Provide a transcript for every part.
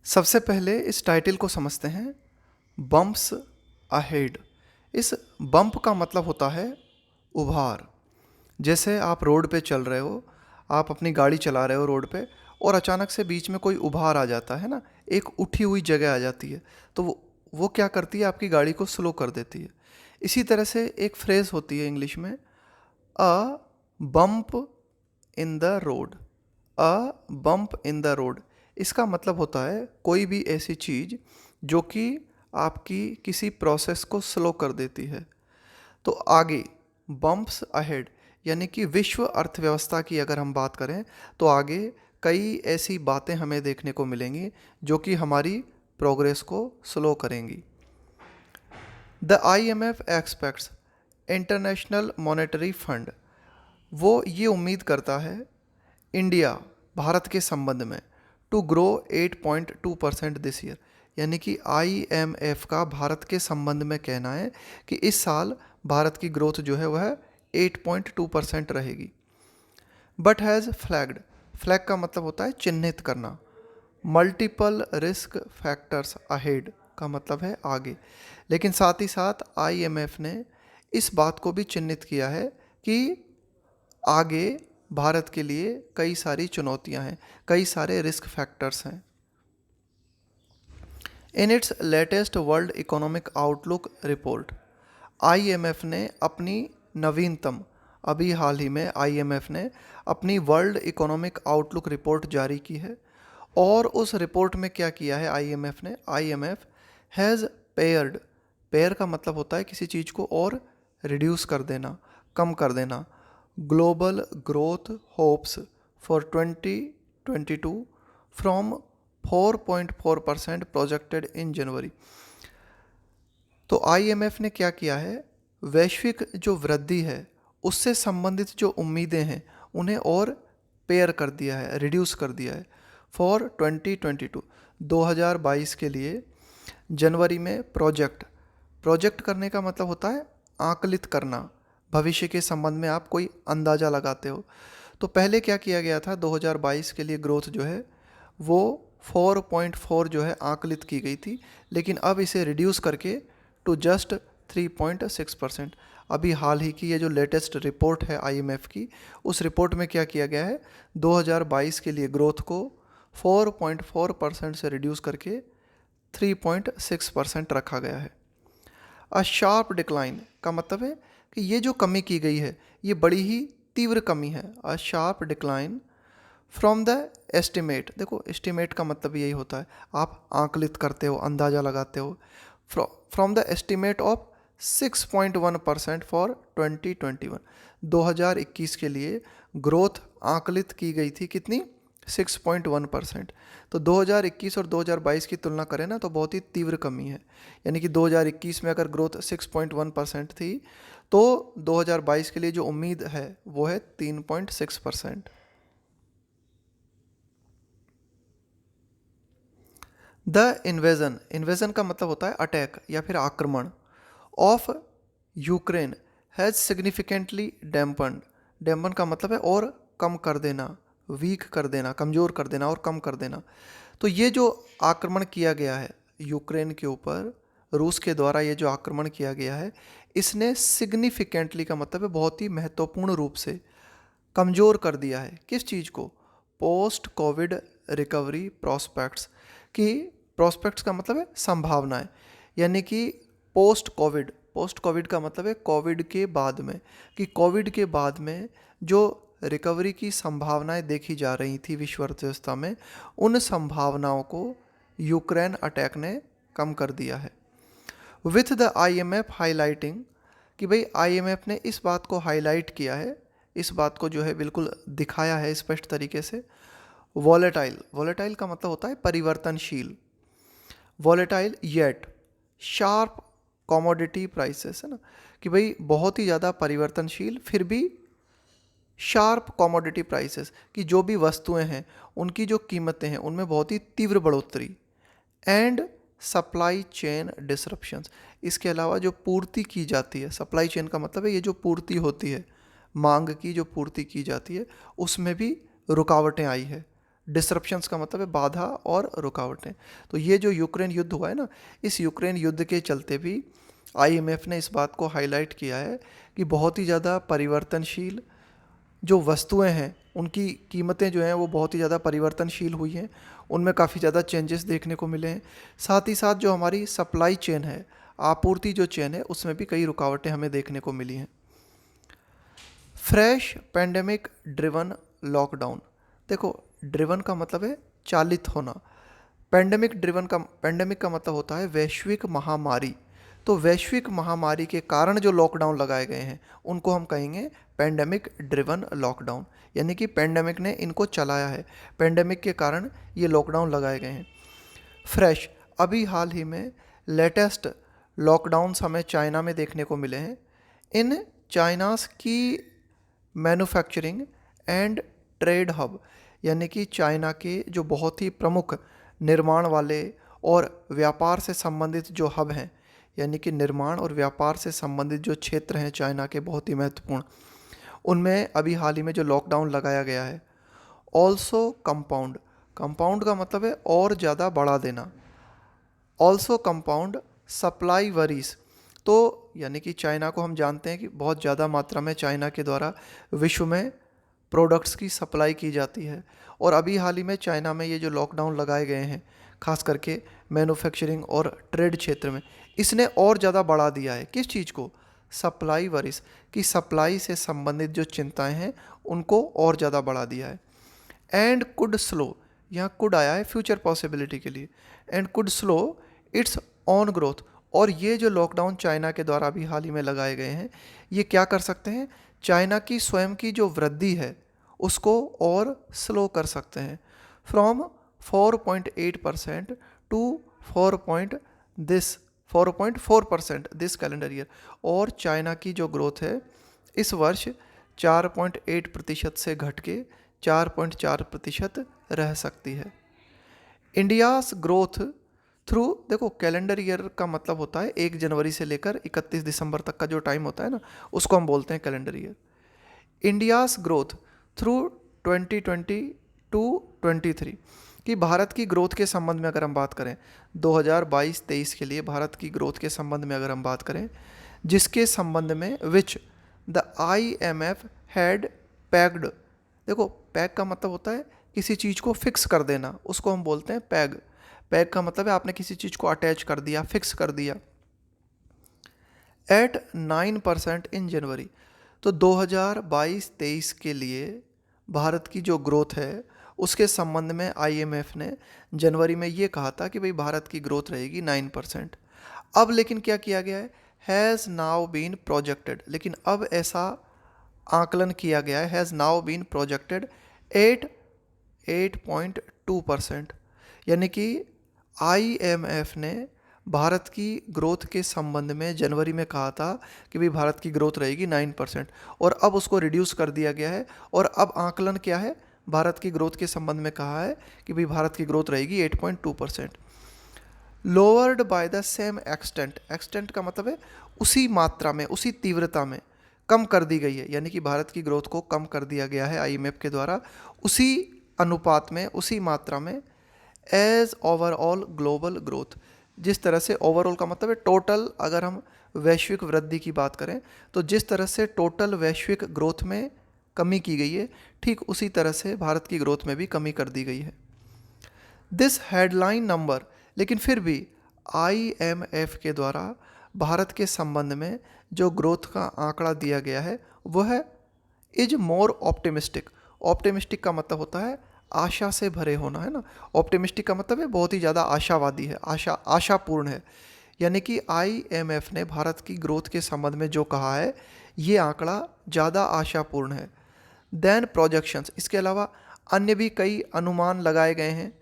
सबसे पहले इस टाइटल को समझते हैं, बम्प्स अहेड। इस बम्प का मतलब होता है उभार। जैसे आप रोड पे चल रहे हो, आप अपनी गाड़ी चला रहे हो रोड पे, और अचानक से बीच में कोई उभार आ जाता है ना, एक उठी हुई जगह आ जाती है, तो वो क्या करती है, आपकी गाड़ी को स्लो कर देती है। इसी तरह से एक फ्रेज़ होती है इंग्लिश में, a bump in the road. A bump in the road, इसका मतलब होता है कोई भी ऐसी चीज़ जो कि आपकी किसी प्रोसेस को स्लो कर देती है। तो आगे बम्प्स अहेड, यानी कि विश्व अर्थव्यवस्था की अगर हम बात करें तो आगे कई ऐसी बातें हमें देखने को मिलेंगी जो कि हमारी प्रोग्रेस को स्लो करेंगी। The IMF aspects, international monetary fund, वो ये उम्मीद करता है इंडिया, भारत के संबंध में, टू ग्रो 8.2% दिस ईयर। यानी कि IMF का भारत के संबंध में कहना है कि इस साल भारत की ग्रोथ जो है वह 8.2% रहेगी। बट हैज़ फ्लैग्ड, फ्लैग का मतलब होता है चिन्हित करना, मल्टीपल रिस्क फैक्टर्स अहेड का मतलब है आगे। लेकिन साथ ही साथ IMF ने इस बात को भी चिन्हित किया है कि आगे भारत के लिए कई सारी चुनौतियां हैं, कई सारे रिस्क फैक्टर्स हैं। In its latest world economic outlook report, IMF ने अपनी नवीनतम, अभी हाल ही में IMF ने अपनी वर्ल्ड इकोनॉमिक आउटलुक रिपोर्ट जारी की है। और उस रिपोर्ट में क्या किया है IMF ने, IMF हैज़ पेयर्ड, पेयर का मतलब होता है किसी चीज़ को और रिड्यूस कर देना, कम कर देना, global growth hopes for 2022 from 4.4% projected in January. तो IMF ने क्या किया है, वैश्विक जो वृद्धि है उससे संबंधित जो उम्मीदें हैं उन्हें और पेयर कर दिया है, रिड्यूस कर दिया है फॉर 2022, 2022 के लिए। जनवरी में प्रोजेक्ट करने का मतलब होता है आकलित करना, भविष्य के संबंध में आप कोई अंदाज़ा लगाते हो। तो पहले क्या किया गया था, 2022 के लिए ग्रोथ जो है वो 4.4 जो है आकलित की गई थी, लेकिन अब इसे रिड्यूस करके टू जस्ट 3.6%। अभी हाल ही की ये जो लेटेस्ट रिपोर्ट है IMF की, उस रिपोर्ट में क्या किया गया है, 2022 के लिए ग्रोथ को 4.4% से रिड्यूस करके 3.6% रखा गया है। अ शार्प डिक्लाइन का मतलब है कि ये जो कमी की गई है ये बड़ी ही तीव्र कमी है। A sharp decline from the estimate, देखो एस्टिमेट का मतलब यही होता है, आप आकलित करते हो, अंदाज़ा लगाते हो। From the estimate of 6.1% for 2021, 2021 के लिए ग्रोथ आकलित की गई थी कितनी, 6.1%। तो 2021 और 2022 की तुलना करें ना तो बहुत ही तीव्र कमी है। यानी कि 2021 में अगर ग्रोथ 6.1% थी तो 2022 के लिए जो उम्मीद है वो है 3.6%। द इन्वेजन, इन्वेजन का मतलब होता है अटैक या फिर आक्रमण, of Ukraine has significantly dampened, dampen का मतलब है और कम कर देना, वीक कर देना, कमज़ोर कर देना और कम कर देना। तो ये जो आक्रमण किया गया है यूक्रेन के ऊपर, रूस के द्वारा ये जो आक्रमण किया गया है, इसने सिग्निफिकेंटली का मतलब है बहुत ही महत्वपूर्ण रूप से कमज़ोर कर दिया है किस चीज़ को, पोस्ट कोविड रिकवरी प्रॉस्पेक्ट्स की। प्रॉस्पेक्ट्स का मतलब है संभावनाएं, यानी कि पोस्ट कोविड का मतलब है कोविड के बाद में, कि कोविड के बाद में जो रिकवरी की संभावनाएं देखी जा रही थी विश्व अर्थव्यवस्था में, उन संभावनाओं को यूक्रेन अटैक ने कम कर दिया है। विथ द IMF हाईलाइटिंग, कि भाई IMF ने इस बात को हाईलाइट किया है, इस बात को जो है बिल्कुल दिखाया है स्पष्ट तरीके से। वॉलेटाइल, वॉलेटाइल का मतलब होता है परिवर्तनशील, volatile yet sharp commodity prices, है ना, कि भाई बहुत ही ज़्यादा परिवर्तनशील फिर भी शार्प कमोडिटी प्राइसेस, कि जो भी वस्तुएं हैं उनकी जो कीमतें हैं उनमें बहुत ही तीव्र बढ़ोतरी। एंड सप्लाई चेन डिसरप्शंस, इसके अलावा जो पूर्ति की जाती है, सप्लाई चेन का मतलब है ये जो पूर्ति होती है, मांग की जो पूर्ति की जाती है उसमें भी रुकावटें आई है, डिसरप्शंस का मतलब है बाधा और रुकावटें। तो ये जो यूक्रेन युद्ध हुआ है ना, इस यूक्रेन युद्ध के चलते भी आईएमएफ ने इस बात को हाईलाइट किया है कि बहुत ही ज़्यादा परिवर्तनशील जो वस्तुएं हैं उनकी कीमतें जो हैं वो बहुत ही ज़्यादा परिवर्तनशील हुई हैं, उनमें काफ़ी ज़्यादा चेंजेस देखने को मिले हैं। साथ ही साथ जो हमारी सप्लाई चेन है, आपूर्ति जो चेन है, उसमें भी कई रुकावटें हमें देखने को मिली हैं। Fresh pandemic driven lockdown. देखो, ड्रिवन का मतलब है चालित होना, पेंडेमिक का मतलब होता है वैश्विक महामारी। तो वैश्विक महामारी के कारण जो लॉकडाउन लगाए गए हैं उनको हम कहेंगे पेंडेमिक ड्रिवन लॉकडाउन, यानी कि पेंडेमिक ने इनको चलाया है, पेंडेमिक के कारण ये लॉकडाउन लगाए गए हैं। फ्रेश, अभी हाल ही में लेटेस्ट लॉकडाउन्स हमें चाइना में देखने को मिले हैं। इन चाइनास की मैन्युफैक्चरिंग एंड ट्रेड हब, यानी कि चाइना के जो बहुत ही प्रमुख निर्माण वाले और व्यापार से संबंधित जो हब हैं, यानी कि निर्माण और व्यापार से संबंधित जो क्षेत्र हैं चाइना के बहुत ही महत्वपूर्ण, उनमें अभी हाल ही में जो लॉकडाउन लगाया गया है। ऑल्सो कंपाउंड, कंपाउंड का मतलब है और ज़्यादा बढ़ा देना। ऑल्सो कंपाउंड सप्लाई वरीज, तो यानी कि चाइना को हम जानते हैं कि बहुत ज़्यादा मात्रा में चाइना के द्वारा विश्व में प्रोडक्ट्स की सप्लाई की जाती है, और अभी हाल ही में चाइना में ये जो लॉकडाउन लगाए गए हैं खास करके मैन्युफैक्चरिंग और ट्रेड क्षेत्र में, इसने और ज़्यादा बढ़ा दिया है किस चीज़ को, सप्लाई वरीज की सप्लाई से संबंधित जो चिंताएं हैं उनको और ज़्यादा बढ़ा दिया है। एंड कुड स्लो, यहाँ कुड आया है फ्यूचर पॉसिबिलिटी के लिए, and could slow it's on growth, और ये जो लॉकडाउन चाइना के द्वारा अभी हाल ही में लगाए गए हैं ये क्या कर सकते हैं, चाइना की स्वयं की जो वृद्धि है उसको और स्लो कर सकते हैं, from 4.8% to 4.4% this calendar year. और चाइना की जो ग्रोथ है इस वर्ष 4.8% से घट के 4.4% रह सकती है। इंडियाज़ ग्रोथ थ्रू, देखो कैलेंडर ईयर का मतलब होता है 1 जनवरी से लेकर 31 दिसंबर तक का जो टाइम होता है ना, उसको हम बोलते हैं calendar year. India's growth through 2020 to 23, कि भारत की ग्रोथ के संबंध में अगर हम बात करें 2022-23 के लिए भारत की ग्रोथ के संबंध में अगर हम बात करें, जिसके संबंध में विच द IMF हैड पैग्ड, देखो पैग का मतलब होता है किसी चीज़ को फिक्स कर देना, उसको हम बोलते हैं पैग। पैग का मतलब है आपने किसी चीज़ को अटैच कर दिया, फिक्स कर दिया। एट 9% इन जनवरी, तो 2022-23 के लिए भारत की जो ग्रोथ है उसके संबंध में IMF ने जनवरी में ये कहा था कि भाई भारत की ग्रोथ रहेगी 9%। अब लेकिन क्या किया गया है, हैज़ नाउ बीन प्रोजेक्टेड, लेकिन अब ऐसा आकलन किया गया है, हैज़ नाउ बीन प्रोजेक्टेड 8.2%, यानी कि IMF ने भारत की ग्रोथ के संबंध में जनवरी में कहा था कि भाई भारत की ग्रोथ रहेगी 9%, और अब उसको रिड्यूस कर दिया गया है, और अब आकलन क्या है, भारत की ग्रोथ के संबंध में कहा है कि भाई भारत की ग्रोथ रहेगी 8.2%। Lowered by the same extent, extent का मतलब है उसी मात्रा में, उसी तीव्रता में कम कर दी गई है, यानी कि भारत की ग्रोथ को कम कर दिया गया है IMF के द्वारा उसी अनुपात में, उसी मात्रा में, एज ओवरऑल ग्लोबल ग्रोथ, जिस तरह से ओवरऑल का मतलब है टोटल, अगर हम वैश्विक वृद्धि की बात करें तो जिस तरह से टोटल वैश्विक ग्रोथ में कमी की गई है, ठीक उसी तरह से भारत की ग्रोथ में भी कमी कर दी गई है। दिस हेडलाइन नंबर, लेकिन फिर भी IMF के द्वारा भारत के संबंध में जो ग्रोथ का आंकड़ा दिया गया है वह है इज मोर ऑप्टिमिस्टिक। ऑप्टिमिस्टिक का मतलब होता है आशा से भरे होना, है ना। ऑप्टिमिस्टिक का मतलब है बहुत ही ज़्यादा आशावादी है, आशापूर्ण है, यानी कि IMF ने भारत की ग्रोथ के संबंध में जो कहा है ये आंकड़ा ज़्यादा आशापूर्ण है देन प्रोजेक्शंस। इसके अलावा अन्य भी कई अनुमान लगाए गए हैं,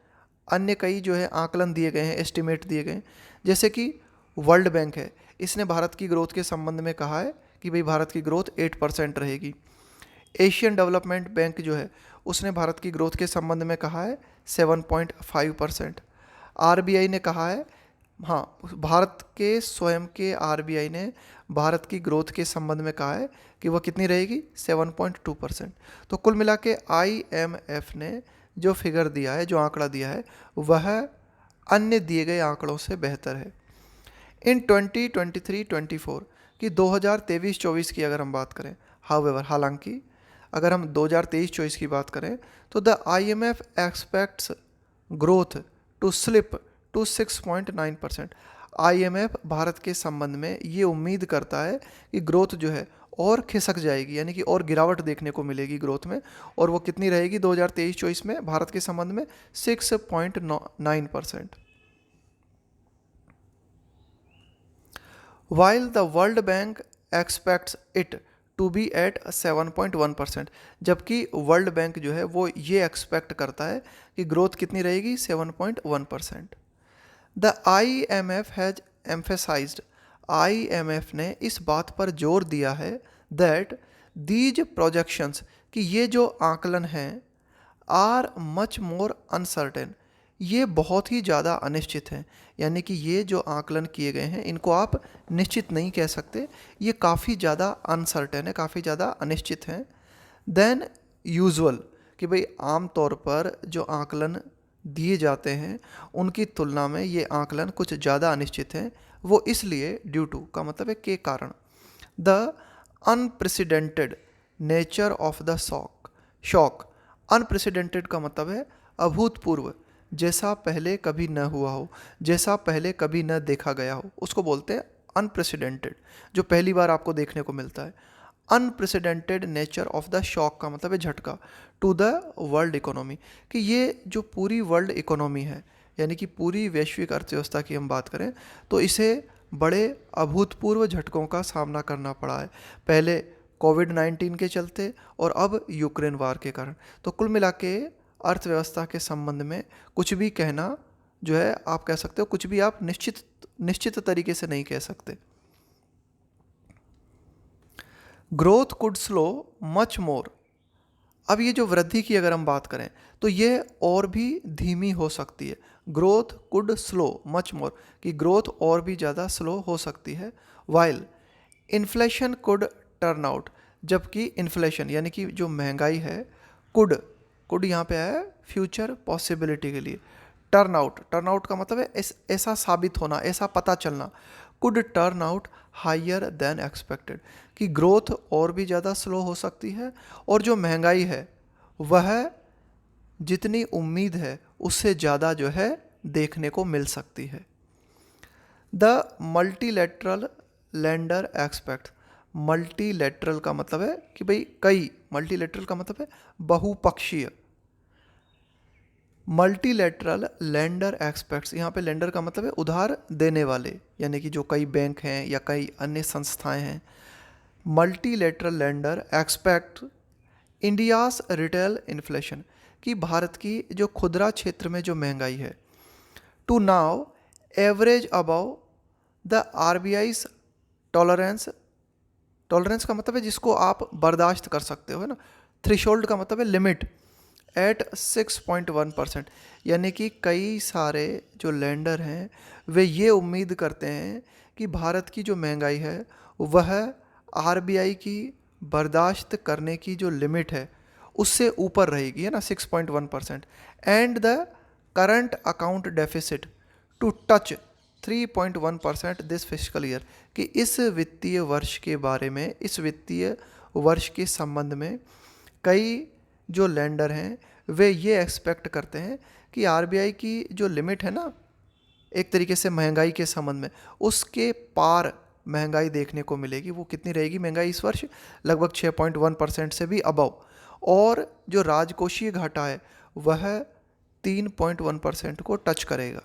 अन्य कई जो है आकलन दिए गए हैं, एस्टिमेट दिए गए हैं, जैसे कि वर्ल्ड बैंक है, इसने भारत की ग्रोथ के संबंध में कहा है कि भाई भारत की ग्रोथ 8% रहेगी। एशियन डेवलपमेंट बैंक जो है उसने भारत की ग्रोथ के संबंध में कहा है 7.5%। RBI ने कहा है, हाँ भारत के स्वयं के RBI ने भारत की ग्रोथ के संबंध में कहा है कि वह कितनी रहेगी 7.2%। तो कुल मिला के IMF ने जो फिगर दिया है, जो आंकड़ा दिया है, वह अन्य दिए गए आंकड़ों से बेहतर है। इन 2023-24 की 2023-24 की अगर हम बात करें, हालांकि अगर हम 2023-24 की बात करें तो the IMF expects growth to slip to 6.9%। IMF Bharat के संबंध में ये उम्मीद करता है कि ग्रोथ जो है और खिसक जाएगी, यानी कि और गिरावट देखने को मिलेगी ग्रोथ में, और वो कितनी रहेगी 2023-24 में भारत के संबंध में 6.9%। While the World Bank expects it to be at 7.1%, जबकि वर्ल्ड बैंक जो है वो ये एक्सपेक्ट करता है कि ग्रोथ कितनी रहेगी 7.1%। The IMF has emphasised, IMF ने इस बात पर जोर दिया है दैट दीज प्रोजेक्शंस, कि ये जो आकलन हैं, आर मच मोर अनसर्टेन, ये बहुत ही ज़्यादा अनिश्चित हैं। यानी कि ये जो आकलन किए गए हैं इनको आप निश्चित नहीं कह सकते, ये काफ़ी ज़्यादा अनसर्टेन है, काफ़ी ज़्यादा अनिश्चित हैं। देन यूजुअल, कि भाई आम तौर पर जो आकलन दिए जाते हैं उनकी तुलना में ये आकलन कुछ ज़्यादा अनिश्चित हैं। वो इसलिए, ड्यू टू का मतलब है के कारण, the unprecedented nature of the shock. Unprecedented का मतलब है अभूतपूर्व, जैसा पहले कभी न हुआ हो, जैसा पहले कभी न देखा गया हो, उसको बोलते हैं अनप्रेसिडेंटेड, जो पहली बार आपको देखने को मिलता है। Unprecedented nature of the shock का मतलब है झटका, टू द वर्ल्ड इकोनॉमी, कि ये जो पूरी वर्ल्ड इकोनॉमी है, यानी कि पूरी वैश्विक अर्थव्यवस्था की हम बात करें तो इसे बड़े अभूतपूर्व झटकों का सामना करना पड़ा है, पहले कोविड-19 के चलते और अब यूक्रेन वार के कारण। तो कुल मिला के अर्थव्यवस्था के संबंध में कुछ भी कहना जो है, आप कह सकते हो कुछ भी आप निश्चित तरीके से नहीं कह सकते। Growth could slow much more, अब ये जो वृद्धि की अगर हम बात करें तो ये और भी धीमी हो सकती है। Growth could slow much more, कि ग्रोथ और भी ज़्यादा स्लो हो सकती है। While inflation could turn out, जबकि इन्फ्लेशन यानी कि जो महंगाई है, कुड यहाँ पे है फ्यूचर पॉसिबिलिटी के लिए। टर्न आउट का मतलब है ऐसा साबित होना, ऐसा पता चलना। Could turn out higher than expected, कि ग्रोथ और भी ज़्यादा स्लो हो सकती है और जो महंगाई है वह जितनी उम्मीद है उससे ज़्यादा जो है देखने को मिल सकती है। The multilateral lender expect, multilateral का मतलब है कि भाई कई, मल्टीलेटरल का मतलब है बहुपक्षीय। मल्टीलेटरल लेंडर एक्सपेक्ट्स, यहाँ पे लेंडर का मतलब है उधार देने वाले, यानी कि जो कई बैंक हैं या कई अन्य संस्थाएं हैं। Multilateral lender expect India's retail inflation, कि भारत की जो खुदरा क्षेत्र में जो महंगाई है, to now average above the RBI's tolerance का मतलब है जिसको आप बर्दाश्त कर सकते हो, है ना। थ्रेशोल्ड का मतलब है लिमिट, एट 6.1%, यानी कि कई सारे जो लेंडर हैं वे ये उम्मीद करते हैं कि भारत की जो महंगाई है वह RBI की बर्दाश्त करने की जो लिमिट है उससे ऊपर रहेगी, है ना, 6.1%। And the current account deficit to touch 3.1% this fiscal year, कि इस वित्तीय वर्ष के बारे में, इस वित्तीय वर्ष के संबंध में कई जो लेंडर हैं वे ये एक्सपेक्ट करते हैं कि RBI की जो लिमिट है ना, एक तरीके से महंगाई के संबंध में, उसके पार महंगाई देखने को मिलेगी। वो कितनी रहेगी महंगाई इस वर्ष? लगभग 6.1% से भी अबव, और जो राजकोषीय घाटा है वह 3.1% को टच करेगा।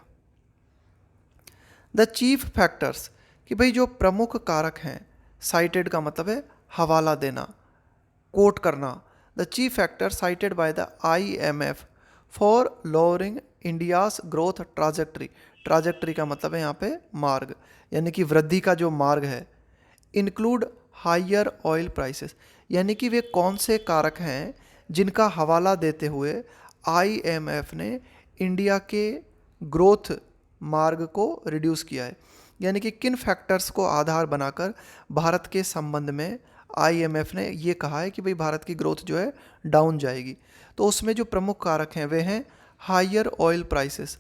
द चीफ फैक्टर्स, कि भाई जो प्रमुख कारक हैं, साइटेड का मतलब है हवाला देना, कोट करना। The chief factor cited by the IMF for lowering India's growth trajectory का मतलब है यहाँ पे मार्ग, यानी कि वृद्धि का जो मार्ग है। इंक्लूड हायर ऑयल प्राइसेस, यानी कि वे कौन से कारक हैं जिनका हवाला देते हुए IMF ने इंडिया के ग्रोथ मार्ग को रिड्यूस किया है, यानी कि किन फैक्टर्स को आधार बनाकर भारत के संबंध में आईएमएफ ने ये कहा है कि भाई भारत की ग्रोथ जो है डाउन जाएगी। तो उसमें जो प्रमुख कारक हैं वे हैं हायर ऑयल प्राइसेस,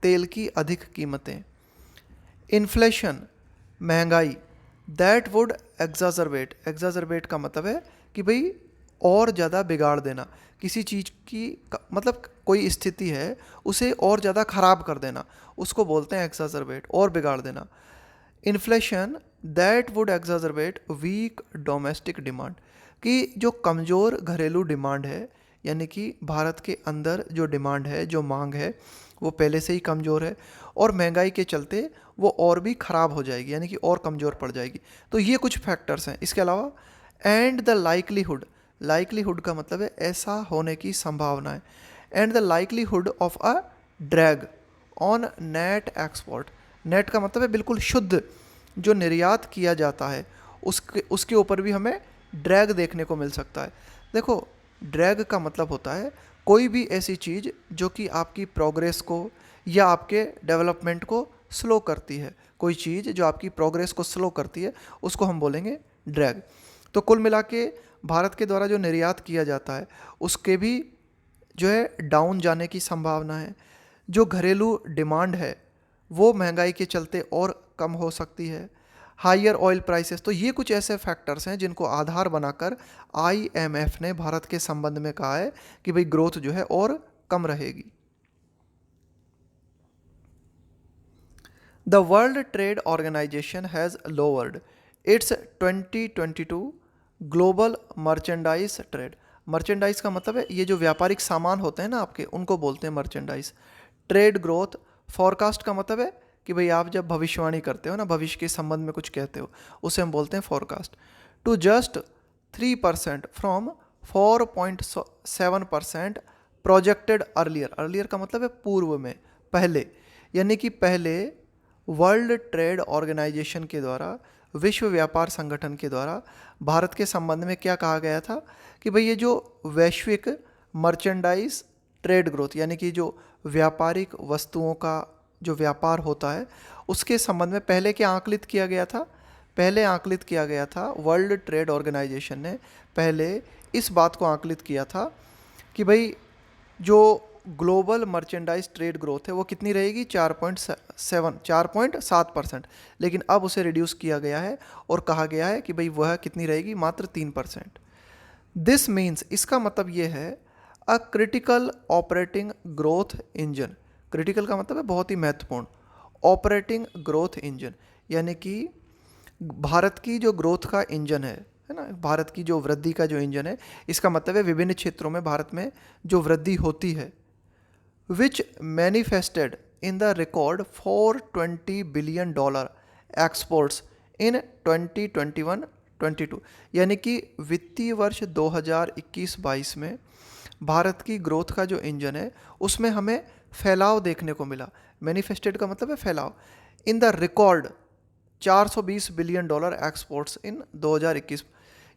तेल की अधिक कीमतें, इन्फ्लेशन, महंगाई, दैट वुड एग्जाजरबेट का मतलब है कि भाई और ज़्यादा बिगाड़ देना, किसी चीज़ की मतलब कोई स्थिति है उसे और ज़्यादा ख़राब कर देना, उसको बोलते हैं एग्जाजरबेट, और बिगाड़ देना। Inflation that would exacerbate weak domestic demand, कि जो कमज़ोर घरेलू डिमांड है, यानी कि भारत के अंदर जो डिमांड है, जो मांग है, वो पहले से ही कमज़ोर है और महंगाई के चलते वो और भी ख़राब हो जाएगी, यानी कि और कमज़ोर पड़ जाएगी। तो ये कुछ फैक्टर्स हैं। इसके अलावा एंड द लाइकलीहुड का मतलब है ऐसा होने की संभावना है, and the likelihood of a drag on net export, net का मतलब है बिल्कुल शुद्ध जो निर्यात किया जाता है उसके ऊपर भी हमें ड्रैग देखने को मिल सकता है। देखो, ड्रैग का मतलब होता है कोई भी ऐसी चीज़ जो कि आपकी प्रोग्रेस को या आपके डेवलपमेंट को स्लो करती है, कोई चीज़ जो आपकी प्रोग्रेस को स्लो करती है उसको हम बोलेंगे ड्रैग। तो कुल मिला के भारत के द्वारा जो निर्यात किया जाता है उसके भी जो है डाउन जाने की संभावना है। जो घरेलू डिमांड है वो महंगाई के चलते और कम हो सकती है। हायर ऑयल प्राइसेस, तो ये कुछ ऐसे फैक्टर्स हैं जिनको आधार बनाकर आईएमएफ ने भारत के संबंध में कहा है कि भाई ग्रोथ जो है और कम रहेगी। The world trade organisation has lowered its 2022 global merchandise trade. Merchandise का मतलब है ये जो व्यापारिक सामान होते हैं ना आपके, उनको बोलते हैं मर्चेंडाइज। ट्रेड ग्रोथ फॉरकास्ट का मतलब है कि भाई आप जब भविष्यवाणी करते हो ना, भविष्य के संबंध में कुछ कहते हो, उसे हम बोलते हैं forecast. To just 3% from 4.7% projected earlier का मतलब है पूर्व में, पहले, यानी कि पहले वर्ल्ड ट्रेड ऑर्गेनाइजेशन के द्वारा, विश्व व्यापार संगठन के द्वारा भारत के संबंध में क्या कहा गया था कि भाई ये जो वैश्विक मर्चेंडाइज ट्रेड ग्रोथ, यानी कि जो व्यापारिक वस्तुओं का जो व्यापार होता है उसके संबंध में पहले क्या आंकलित किया गया था, पहले आंकलित किया गया था वर्ल्ड ट्रेड ऑर्गेनाइजेशन ने पहले इस बात को आंकलित किया था कि भाई जो ग्लोबल मर्चेंडाइज ट्रेड ग्रोथ है वो कितनी रहेगी, 4.7%, लेकिन अब उसे रिड्यूस किया गया है और कहा गया है कि भाई वह कितनी रहेगी, मात्र 3%। दिस मीन्स, इसका मतलब ये है a critical operating growth engine. Critical का मतलब है बहुत ही महत्वपूर्ण, ऑपरेटिंग ग्रोथ इंजन यानी कि भारत की जो ग्रोथ का इंजन है ना, भारत की जो वृद्धि का जो इंजन है, इसका मतलब है विभिन्न क्षेत्रों में भारत में जो वृद्धि होती है, which manifested in the record $420 billion exports in 2021-22, यानी कि वित्तीय वर्ष 2021-22 में भारत की ग्रोथ का जो इंजन है उसमें हमें फैलाव देखने को मिला। मैनिफेस्टेड का मतलब है फैलाव। In the record $420 billion exports in 2021,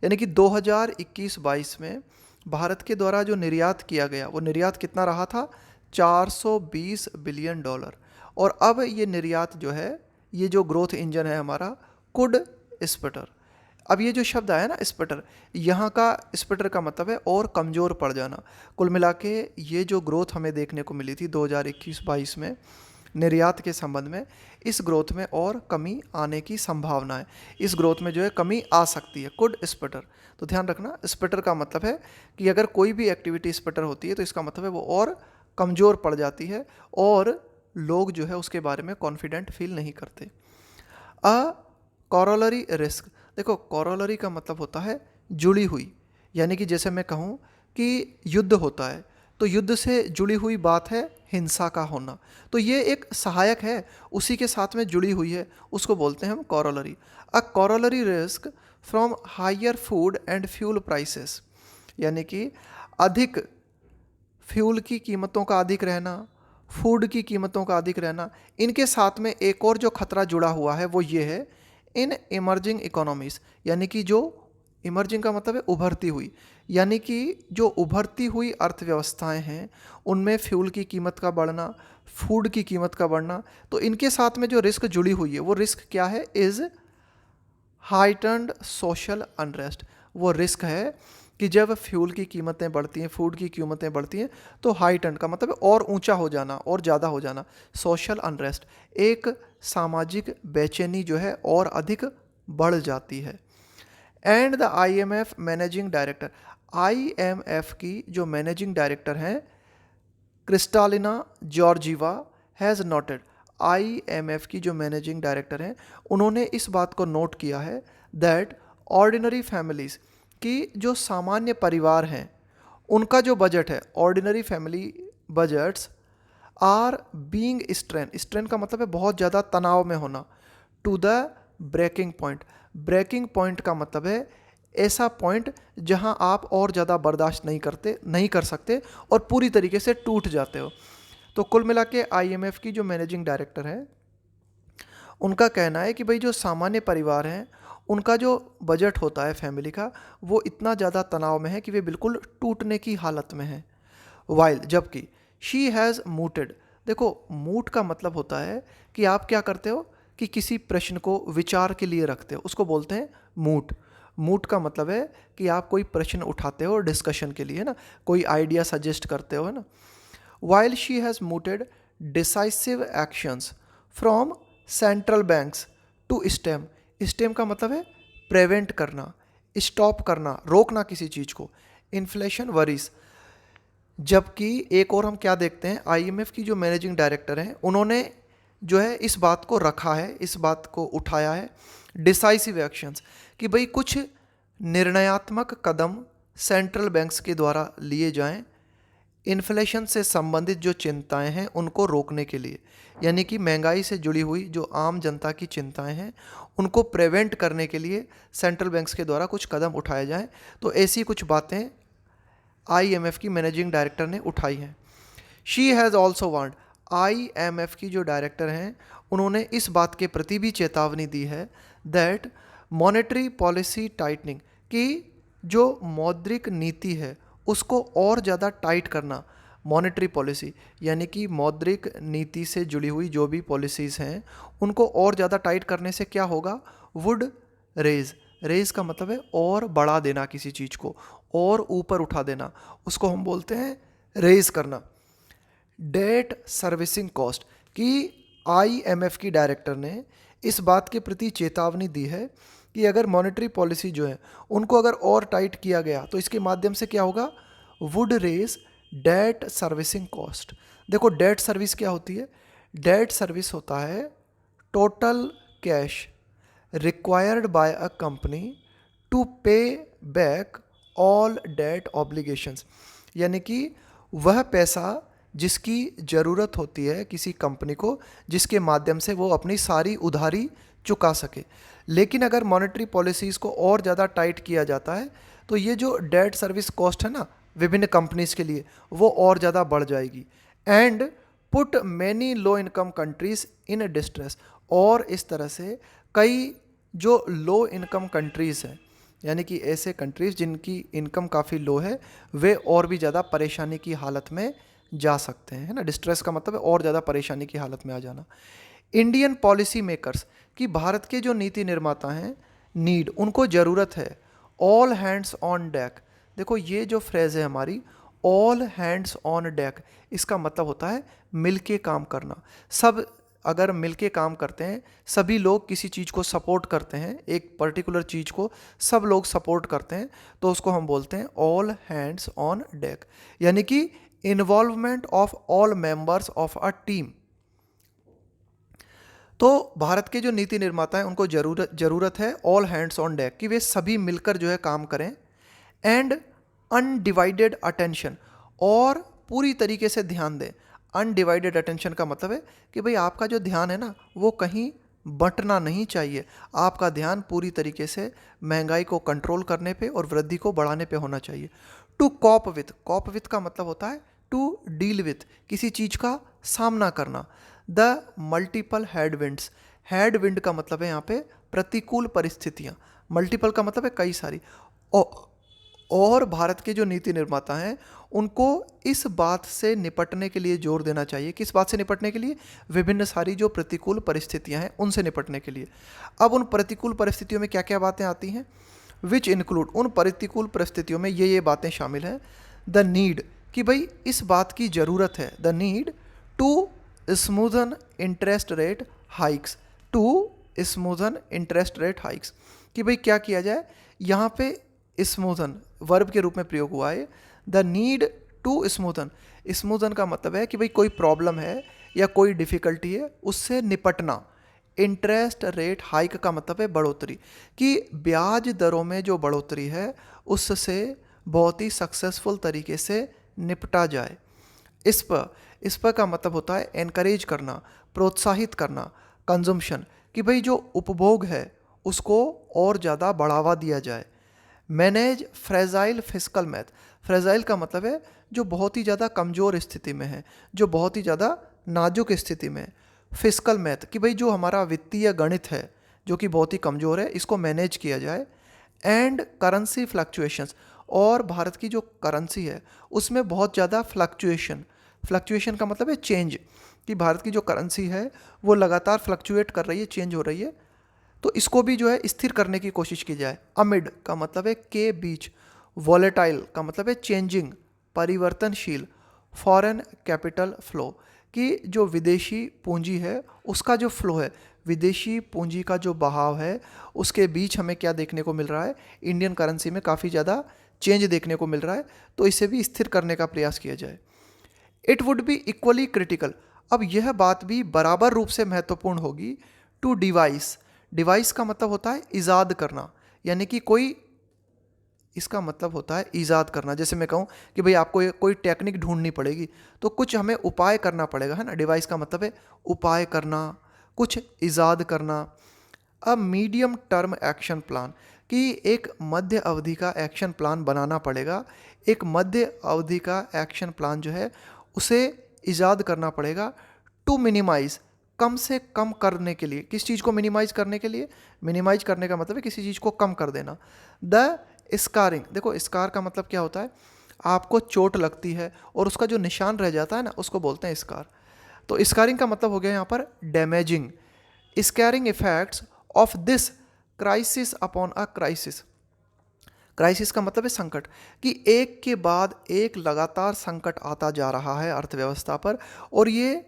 यानी कि 2021-22 में भारत के द्वारा जो निर्यात किया गया वो निर्यात कितना रहा था, $420 बिलियन। और अब ये निर्यात जो है, ये जो ग्रोथ इंजन है हमारा, कुड स्पटर। अब ये जो शब्द आया ना स्पटर, यहाँ का स्पटर का मतलब है और कमज़ोर पड़ जाना। कुल मिला के ये जो ग्रोथ हमें देखने को मिली थी 2021-22 में निर्यात के संबंध में, इस ग्रोथ में और कमी आने की संभावना है, इस ग्रोथ में जो है कमी आ सकती है, कुड स्पटर। तो ध्यान रखना, स्पटर का मतलब है कि अगर कोई भी एक्टिविटी स्पटर होती है तो इसका मतलब है वो और कमज़ोर पड़ जाती है और लोग जो है उसके बारे में कॉन्फिडेंट फील नहीं करते। अ कॉरोलरी रिस्क, देखो कॉरोलरी का मतलब होता है जुड़ी हुई, यानी कि जैसे मैं कहूँ कि युद्ध होता है तो युद्ध से जुड़ी हुई बात है हिंसा का होना, तो ये एक सहायक है, उसी के साथ में जुड़ी हुई है, उसको बोलते हैं हम corollary. A corollary risk from higher food and fuel prices, यानी कि अधिक फ्यूल की कीमतों का अधिक रहना, फूड की कीमतों का अधिक रहना, इनके साथ में एक और जो खतरा जुड़ा हुआ है वो ये है इन इमर्जिंग इकोनॉमीज़, यानी कि जो इमर्जिंग का मतलब है उभरती हुई, यानी कि जो उभरती हुई अर्थव्यवस्थाएं हैं उनमें फ्यूल की कीमत का बढ़ना, फूड की कीमत का बढ़ना, तो इनके साथ में जो रिस्क जुड़ी हुई है वो रिस्क क्या है, इज़ हाइटन्ड सोशल अनरेस्ट, वो रिस्क है कि जब फ्यूल की कीमतें बढ़ती हैं, फूड की कीमतें बढ़ती हैं, तो हाइटन का मतलब है और ऊंचा हो जाना और ज़्यादा हो जाना, सोशल अनरेस्ट, एक सामाजिक बेचैनी जो है और अधिक बढ़ जाती है। And the IMF managing director, IMF की जो मैनेजिंग डायरेक्टर हैं Kristalina Georgieva has noted, IMF की जो मैनेजिंग डायरेक्टर हैं उन्होंने इस बात को नोट किया है दैट ऑर्डिनरी फैमिलीज़ की जो सामान्य परिवार हैं उनका जो बजट है, ordinary family budgets are being strain का मतलब है बहुत ज़्यादा तनाव में होना, to the breaking point, breaking point का मतलब है ऐसा पॉइंट जहां आप और ज़्यादा बर्दाश्त नहीं कर सकते और पूरी तरीके से टूट जाते हो। तो कुल मिला के आईएमएफ की जो मैनेजिंग डायरेक्टर है उनका कहना है कि भाई जो सामान्य परिवार हैं उनका जो बजट होता है फैमिली का वो इतना ज़्यादा तनाव में है कि वे बिल्कुल टूटने की हालत में हैं। वाइल जबकि शी हैज़ मूटेड, देखो मूट का मतलब होता है कि आप क्या करते हो कि किसी प्रश्न को विचार के लिए रखते हो, उसको बोलते हैं मूट। मूट का मतलब है कि आप कोई प्रश्न उठाते हो डिस्कशन के लिए, है ना, कोई आइडिया सजेस्ट करते हो, है ना। While she has mooted decisive actions from central banks to stem, stem का मतलब है प्रिवेंट करना, स्टॉप करना, रोकना किसी चीज़ को, इन्फ्लेशन वरीज। जबकि एक और हम क्या देखते हैं, आईएमएफ की जो मैनेजिंग डायरेक्टर हैं उन्होंने जो है इस बात को रखा है, इस बात को उठाया है, डिसाइसिव एक्शंस, कि भाई कुछ निर्णयात्मक कदम सेंट्रल बैंक्स के द्वारा लिए जाएं इन्फ्लेशन से संबंधित जो चिंताएं हैं उनको रोकने के लिए, यानी कि महंगाई से जुड़ी हुई जो आम जनता की चिंताएं हैं उनको प्रिवेंट करने के लिए सेंट्रल बैंक्स के द्वारा कुछ कदम उठाए जाएं। तो ऐसी कुछ बातें आईएमएफ की मैनेजिंग डायरेक्टर ने उठाई हैं। She has also warned, IMF की जो डायरेक्टर हैं उन्होंने इस बात के प्रति भी चेतावनी दी है दैट मॉनेटरी पॉलिसी टाइटनिंग, कि जो मौद्रिक नीति है उसको और ज़्यादा टाइट करना, मॉनेटरी पॉलिसी यानी कि मौद्रिक नीति से जुड़ी हुई जो भी पॉलिसीज़ हैं उनको और ज़्यादा टाइट करने से क्या होगा, वुड रेज, रेज का मतलब है और बढ़ा देना किसी चीज़ को और ऊपर उठा देना, उसको हम बोलते हैं रेज करना। डेट सर्विसिंग कॉस्ट, कि आईएमएफ की डायरेक्टर ने इस बात के प्रति चेतावनी दी है कि अगर मॉनेटरी पॉलिसी जो है उनको अगर और टाइट किया गया तो इसके माध्यम से क्या होगा, would raise debt servicing cost. देखो डेट सर्विस क्या होती है, डेट सर्विस होता है total cash required by a company to pay back all debt obligations, यानी कि वह पैसा जिसकी ज़रूरत होती है किसी कंपनी को जिसके माध्यम से वो अपनी सारी उधारी चुका सके। लेकिन अगर मॉनेटरी पॉलिसीज़ को और ज़्यादा टाइट किया जाता है तो ये जो डेट सर्विस कॉस्ट है ना विभिन्न कंपनीज के लिए वो और ज़्यादा बढ़ जाएगी। And put many low income countries in distress, और इस तरह से कई जो लो इनकम कंट्रीज़ हैं यानी कि ऐसे कंट्रीज़ जिनकी इनकम काफ़ी लो है वे और भी ज़्यादा परेशानी की हालत में जा सकते हैं, है ना। डिस्ट्रेस का मतलब है और ज़्यादा परेशानी की हालत में आ जाना। इंडियन पॉलिसी मेकर्स, कि भारत के जो नीति निर्माता हैं नीड, उनको ज़रूरत है ऑल हैंड्स ऑन डेक। देखो ये जो फ्रेज़ है हमारी ऑल हैंड्स ऑन डेक, इसका मतलब होता है मिल के काम करना। सब अगर मिल के काम करते हैं, सभी लोग किसी चीज़ को सपोर्ट करते हैं, एक पर्टिकुलर चीज़ को सब लोग सपोर्ट करते हैं तो उसको हम बोलते हैं ऑल हैंड्स ऑन डेक, यानी कि involvement of all members of a team. तो भारत के जो नीति निर्माता हैं उनको ज़रूरत है ऑल हैंड्स ऑन डेक, कि वे सभी मिलकर जो है काम करें। एंड अनडिवाइडेड अटेंशन, और पूरी तरीके से ध्यान दें। अनडिवाइडेड अटेंशन का मतलब है कि भाई आपका जो ध्यान है ना वो कहीं बंटना नहीं चाहिए, आपका ध्यान पूरी तरीके से महंगाई को कंट्रोल करने पे और वृद्धि को बढ़ाने पे होना चाहिए। टू कॉप विथ का मतलब होता है टू डील विथ, किसी चीज़ का सामना करना। द मल्टीपल हेडविंड्स, हेडविंड का मतलब है यहाँ पे प्रतिकूल परिस्थितियाँ, मल्टीपल का मतलब है कई सारी। और भारत के जो नीति निर्माता हैं उनको इस बात से निपटने के लिए जोर देना चाहिए, किस बात से निपटने के लिए, विभिन्न सारी जो प्रतिकूल परिस्थितियां हैं उनसे निपटने के लिए। अब उन प्रतिकूल परिस्थितियों में क्या क्या बातें आती हैं, विच इंक्लूड, उन प्रतिकूल परिस्थितियों में ये बातें शामिल हैं। द नीड, कि भाई इस बात की ज़रूरत है, the need to smoothen interest rate hikes, to smoothen interest rate hikes, कि भाई क्या किया जाए। यहाँ पे स्मूथन वर्ब के रूप में प्रयोग हुआ है। The need to smoothen, smoothen का मतलब है कि भाई कोई प्रॉब्लम है या कोई डिफ़िकल्टी है उससे निपटना। इंटरेस्ट रेट हाइक का मतलब है बढ़ोतरी, कि ब्याज दरों में जो बढ़ोतरी है उससे बहुत ही सक्सेसफुल तरीके से निपटा जाए। इस पर का मतलब होता है एनकरेज करना, प्रोत्साहित करना। कंजम्पशन, कि भाई जो उपभोग है उसको और ज़्यादा बढ़ावा दिया जाए। Manage fragile fiscal math, fragile का मतलब है जो बहुत ही ज़्यादा कमज़ोर स्थिति में है, जो बहुत ही ज़्यादा नाजुक स्थिति में है। फिस्कल मैथ, कि भाई जो हमारा वित्तीय गणित है जो कि बहुत ही कमज़ोर है, इसको मैनेज किया जाए। एंड करेंसी फ्लक्चुएशंस, और भारत की जो करेंसी है उसमें बहुत ज़्यादा फ्लक्चुएशन का मतलब है चेंज, कि भारत की जो करेंसी है वो लगातार फ्लक्चुएट कर रही है, चेंज हो रही है, तो इसको भी जो है स्थिर करने की कोशिश की जाए। अमिड का मतलब है के बीच। वॉलेटाइल का मतलब है चेंजिंग, परिवर्तनशील। फॉरेन कैपिटल फ्लो, कि जो विदेशी पूंजी है उसका जो फ्लो है, विदेशी पूंजी का जो बहाव है उसके बीच हमें क्या देखने को मिल रहा है, इंडियन करेंसी में काफ़ी ज़्यादा चेंज देखने को मिल रहा है, तो इसे भी स्थिर करने का प्रयास किया जाए। It would be equally critical, अब यह बात भी बराबर रूप से महत्वपूर्ण होगी। टू डिवाइस, डिवाइस का मतलब होता है ईजाद करना, यानी कि कोई, इसका मतलब होता है ईजाद करना। जैसे मैं कहूँ कि भाई आपको कोई टेक्निक ढूंढनी पड़ेगी तो कुछ हमें उपाय करना पड़ेगा, है ना। डिवाइस का मतलब है उपाय करना, कुछ ईजाद करना। अब मीडियम टर्म एक्शन प्लान, कि एक मध्य अवधि का एक्शन प्लान बनाना पड़ेगा। एक मध्य अवधि का एक्शन प्लान जो है उसे ईजाद करना पड़ेगा। टू मिनिमाइज, कम से कम करने के लिए, किस चीज़ को मिनिमाइज करने के लिए, मिनिमाइज करने का मतलब है किसी चीज़ को कम कर देना। द स्कारिंग, देखो स्कार का मतलब क्या होता है, आपको चोट लगती है और उसका जो निशान रह जाता है ना उसको बोलते हैं स्कार। तो स्कारिंग का मतलब हो गया यहाँ पर damaging. Scaring effects of this crisis upon a crisis, crisis का मतलब है संकट, कि एक के बाद एक लगातार संकट आता जा रहा है अर्थव्यवस्था पर, और ये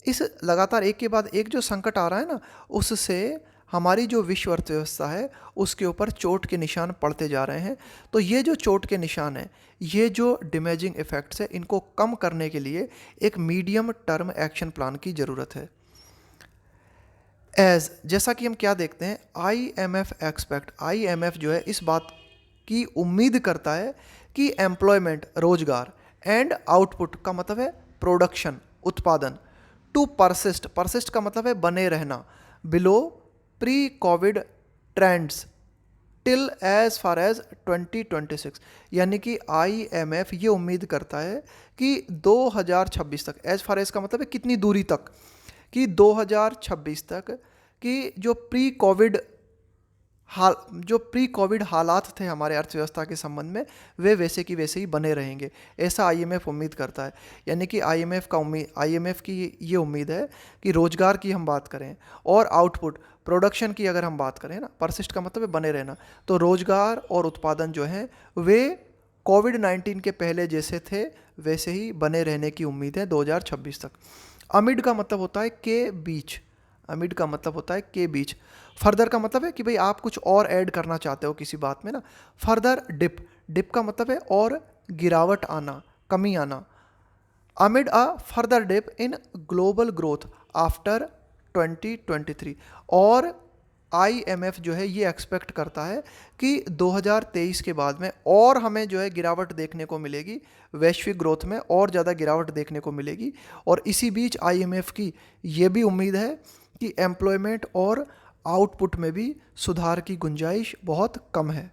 इस लगातार एक के बाद एक जो संकट आ रहा है ना उससे हमारी जो विश्व अर्थव्यवस्था है उसके ऊपर चोट के निशान पड़ते जा रहे हैं। तो ये जो चोट के निशान है, ये जो डैमेजिंग इफेक्ट्स है, इनको कम करने के लिए एक मीडियम टर्म एक्शन प्लान की ज़रूरत है। जैसा कि हम क्या देखते हैं, IMF जो है इस बात की उम्मीद करता है कि एम्प्लॉयमेंट, रोजगार, एंड आउटपुट का मतलब है प्रोडक्शन, उत्पादन, टू परसिस्ट का मतलब है बने रहना, below pre covid trends till as far as 2026, यानी कि IMF ये उम्मीद करता है कि 2026 तक, एज फार एज का मतलब है कितनी दूरी तक, कि 2026 तक कि जो प्री कोविड हालात थे हमारे अर्थव्यवस्था के संबंध में वे वैसे की वैसे ही बने रहेंगे, ऐसा IMF उम्मीद करता है। यानी कि IMF की ये उम्मीद है कि रोजगार की हम बात करें और आउटपुट, प्रोडक्शन की अगर हम बात करें ना, परसिस्ट का मतलब है बने रहना, तो रोजगार और उत्पादन जो हैं वे कोविड-19 के पहले जैसे थे वैसे ही बने रहने की उम्मीद है 2026 तक। अमिड का मतलब होता है के बीच, अमिड का मतलब होता है के बीच। फर्दर का मतलब है कि भाई आप कुछ और ऐड करना चाहते हो किसी बात में ना। फर्दर डिप का मतलब है और गिरावट आना, कमी आना। Amid a further dip in global growth after 2023, और IMF जो है ये एक्सपेक्ट करता है कि 2023 के बाद में और हमें जो है गिरावट देखने को मिलेगी, वैश्विक ग्रोथ में और ज़्यादा गिरावट देखने को मिलेगी। और इसी बीच IMF की ये भी उम्मीद है कि एम्प्लॉयमेंट और आउटपुट में भी सुधार की गुंजाइश बहुत कम है।